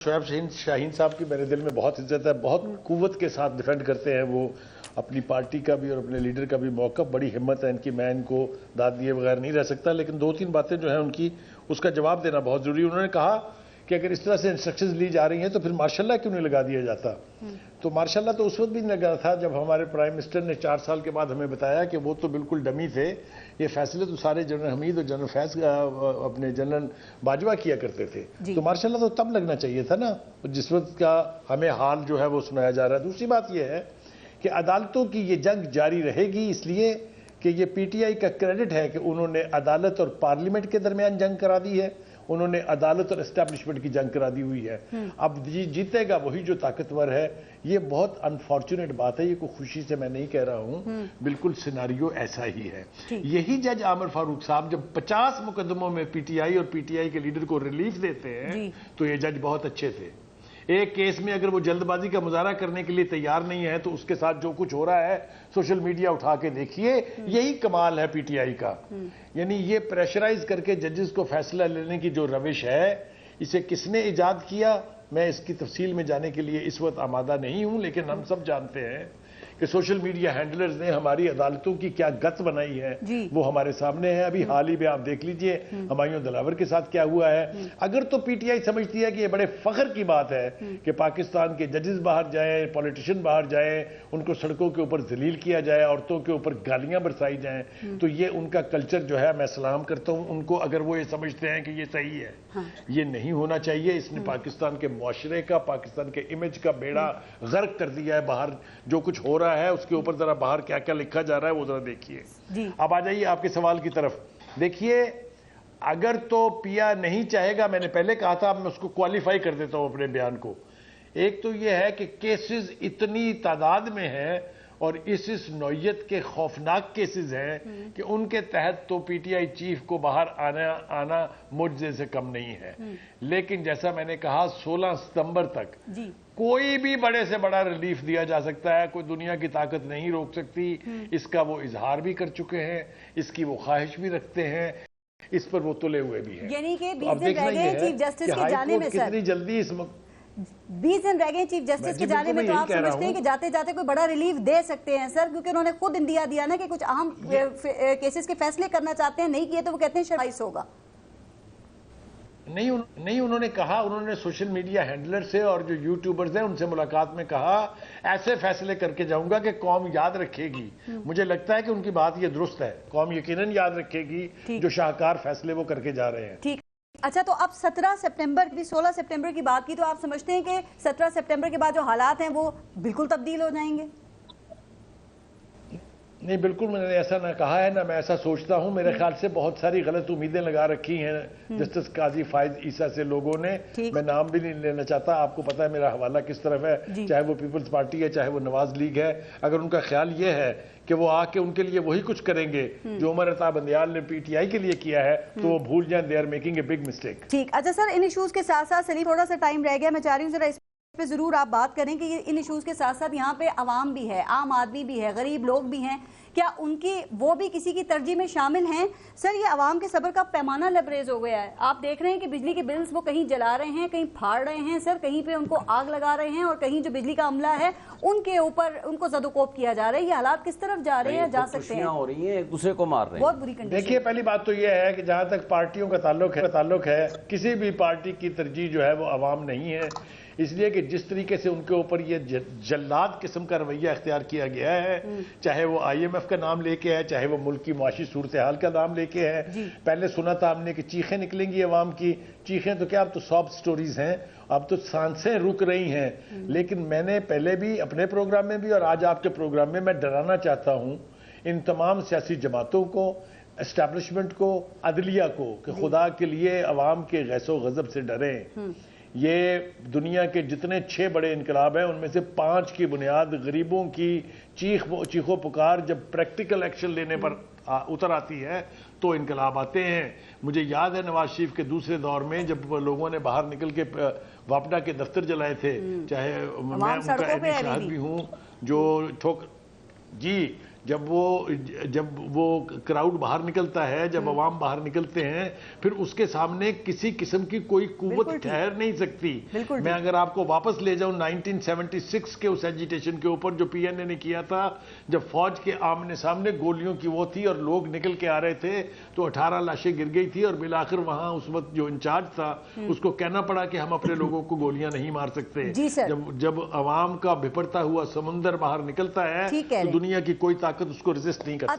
शोएब शाहीन साहब की मेरे दिल में बहुत इज्जत है, बहुत कुव्वत के साथ डिफेंड करते हैं वो अपनी पार्टी का भी और अपने लीडर का भी मौक़िफ़। बड़ी हिम्मत है इनकी, मैं इनको दाद दिए बगैर नहीं रह सकता। लेकिन दो तीन बातें जो हैं उनकी, उसका जवाब देना बहुत ज़रूरी है। उन्होंने कहा कि अगर इस तरह से इंस्ट्रक्शंस ली जा रही हैं तो फिर मार्शल लॉ क्यों नहीं लगा दिया जाता। तो मार्शल लॉ तो उस वक्त भी नहीं लगा था जब हमारे प्राइम मिनिस्टर ने 4 साल के बाद हमें बताया कि वो तो बिल्कुल डमी थे, ये फैसले तो सारे जनरल हमीद और जनरल फैज अपने जनरल बाजवा किया करते थे। तो मार्शल लॉ तो तब लगना चाहिए था ना, जिस वक्त का हमें हाल जो है वो सुनाया जा रहा है। दूसरी बात यह है कि अदालतों की ये जंग जारी रहेगी, इसलिए कि ये पीटीआई का क्रेडिट है कि उन्होंने अदालत और पार्लियामेंट के दरमियान जंग करा दी है, उन्होंने अदालत और एस्टैब्लिशमेंट की जंग करा दी हुई है। अब जीतेगा वही जो ताकतवर है। ये बहुत अनफॉर्चुनेट बात है, ये कोई खुशी से मैं नहीं कह रहा हूं, बिल्कुल सिनारियो ऐसा ही है। यही जज आमिर फारूक साहब जब 50 मुकदमों में पीटीआई और पीटीआई के लीडर को रिलीफ देते हैं तो ये जज बहुत अच्छे थे। एक केस में अगर वो जल्दबाजी का मुजाहरा करने के लिए तैयार नहीं है तो उसके साथ जो कुछ हो रहा है सोशल मीडिया उठा के देखिए, यही कमाल है पीटीआई का। यानी ये प्रेशराइज करके जजेस को फैसला लेने की जो रविश है, इसे किसने इजाद किया, मैं इसकी तफसील में जाने के लिए इस वक्त आमादा नहीं हूं। लेकिन हम सब जानते हैं कि सोशल मीडिया हैंडलर्स ने हमारी अदालतों की क्या गत बनाई है वो हमारे सामने है। अभी हाल ही में आप देख लीजिए हुमायूं दिलावर के साथ क्या हुआ है। अगर तो पीटीआई समझती है कि ये बड़े फख्र की बात है कि पाकिस्तान के जजेस बाहर जाएं, पॉलिटिशियन बाहर जाएं, उनको सड़कों के ऊपर जलील किया जाए, औरतों के ऊपर गालियां बरसाई जाएं, तो ये उनका कल्चर जो है, मैं सलाम करता हूं उनको अगर वो ये समझते हैं कि ये सही है। ये नहीं होना चाहिए। इसने पाकिस्तान के मुआशरे का, पाकिस्तान के इमेज का बेड़ा गर्क कर दिया है। बाहर जो कुछ हो रहा है उसके ऊपर जरा बाहर क्या क्या लिखा जा रहा है वो जरा देखिए। अब आ जाइए आपके सवाल की तरफ। देखिए, अगर तो पिया नहीं चाहेगा, मैंने पहले कहा था, मैं उसको क्वालिफाई कर देता हूं अपने बयान को। एक तो यह है कि केसेस इतनी तादाद में है और इस नौयत के खौफनाक केसेस हैं कि उनके तहत तो पीटीआई चीफ को बाहर आना मुझसे से कम नहीं है। लेकिन जैसा मैंने कहा 16 सितंबर तक कोई भी बड़े से बड़ा रिलीफ दिया जा सकता है, कोई दुनिया की ताकत नहीं रोक सकती। इसका वो इजहार भी कर चुके हैं, इसकी वो ख्वाहिश भी रखते हैं, इस पर वो तुले हुए भी हैं। यानी कि 20 दिन रह गए चीफ जस्टिस के जाने में, कितनी जल्दी इस 20 दिन रह गए चीफ जस्टिस के जाने में, तो आप समझते हैं कि जाते जाते कोई बड़ा रिलीफ दे सकते हैं सर? क्योंकि उन्होंने खुद इंडिया दिया ना कि कुछ अहम केसेस के फैसले करना चाहते हैं, नहीं किए तो वो कहते हैं शर्माइश होगा। नहीं उन्होंने कहा, उन्होंने सोशल मीडिया हैंडलर से और जो यूट्यूबर्स हैं उनसे मुलाकात में कहा ऐसे फैसले करके जाऊंगा कि कौम याद रखेगी। मुझे लगता है कि उनकी बात ये दुरुस्त है, कौम यकीनन याद रखेगी जो शाहकार फैसले वो करके जा रहे हैं। ठीक। अच्छा, तो अब 17 सितंबर, 16 सितंबर की बात की, तो आप समझते हैं कि 17 सितंबर के बाद जो हालात हैं वो बिल्कुल तब्दील हो जाएंगे? नहीं, बिल्कुल मैंने ऐसा ना कहा है, ना मैं ऐसा सोचता हूं। मेरे ख्याल से बहुत सारी गलत उम्मीदें लगा रखी हैं जस्टिस काजी फायद ईसा से लोगों ने। मैं नाम भी नहीं लेना चाहता, आपको पता है मेरा हवाला किस तरफ है, चाहे वो पीपल्स पार्टी है चाहे वो नवाज लीग है। अगर उनका ख्याल ये है कि वो आके उनके लिए वही कुछ करेंगे जो उमर अता बंदियाल ने पीटीआई के लिए किया है, तो वो भूल जाएं, they are making a big mistake. ठीक। अच्छा सर, इन इशूज के साथ साथ सलीम थोड़ा सा टाइम रह गया, मैं चाह रही हूँ जरा इस पे जरूर आप बात करें कि इन इश्यूज के साथ साथ यहाँ पे आवाम भी है, आम आदमी भी है, गरीब लोग भी हैं, क्या उनकी वो भी किसी की तरजीह में शामिल हैं? सर, ये आवाम के सब्र का पैमाना लबरेज हो गया है। आप देख रहे हैं कि बिजली के बिल्स वो कहीं जला रहे हैं, कहीं फाड़ रहे हैं सर, कहीं पे उनको आग लगा रहे हैं, और कहीं जो बिजली का अमला है उनके ऊपर उनको ज़दोकोप किया जा रहा है। ये हालात किस तरफ जा रहे हैं, जा सकते हैं? हो रही हैं, एक दूसरे को मार रहे हैं, बहुत बुरी कंडीशन। देखिए, पहली बात तो ये है कि जहां तक पार्टियों का ताल्लुक है, किसी भी पार्टी की तरजीह जो है वो आवाम नहीं है। इसलिए कि जिस तरीके से उनके ऊपर ये जल्लाद किस्म का रवैया इख्तियार किया गया है, चाहे वो IMF का नाम लेके है, चाहे वो मुल्क की मुआशी सूरत हाल का नाम लेके है। पहले सुना था हमने कि चीखें निकलेंगी अवाम की, चीखें तो क्या, अब तो सॉफ्ट स्टोरीज हैं, अब तो सांसें रुक रही हैं। लेकिन मैंने पहले भी अपने प्रोग्राम में भी और आज आपके प्रोग्राम में मैं डराना चाहता हूं इन तमाम सियासी जमातों को, एस्टैब्लिशमेंट को, अदलिया को, कि खुदा के लिए अवाम के गैसो गजब से डरें। ये दुनिया के जितने 6 बड़े इनकलाब हैं उनमें से 5 की बुनियाद गरीबों की चीखो पुकार जब प्रैक्टिकल एक्शन लेने पर उतर आती है तो इनकलाब आते हैं। मुझे याद है नवाज शरीफ के दूसरे दौर में जब लोगों ने बाहर निकल के वापडा के दफ्तर जलाए थे, चाहे मैं उनका शाहिद भी हूँ, जो جب وہ کراؤڈ باہر نکلتا ہے، جب عوام باہر نکلتے ہیں، پھر اس کے سامنے کسی قسم کی کوئی قوت ٹھہر نہیں سکتی۔ میں اگر آپ کو واپس لے جاؤں 1976 کے اس ایجیٹیشن کے اوپر جو پی این اے نے کیا تھا، جب فوج کے آمنے سامنے گولیوں کی وہ تھی اور لوگ نکل کے آ رہے تھے تو 18 لاشیں گر گئی تھی، اور بالآخر وہاں اس وقت جو انچارج تھا اس کو کہنا پڑا کہ ہم اپنے لوگوں کو گولیاں نہیں مار سکتے۔ جب عوام کا بھپڑتا ہوا سمندر باہر نکلتا ہے تو دنیا کی کوئی طاقت اس کو ریزسٹ نہیں کر سکتی۔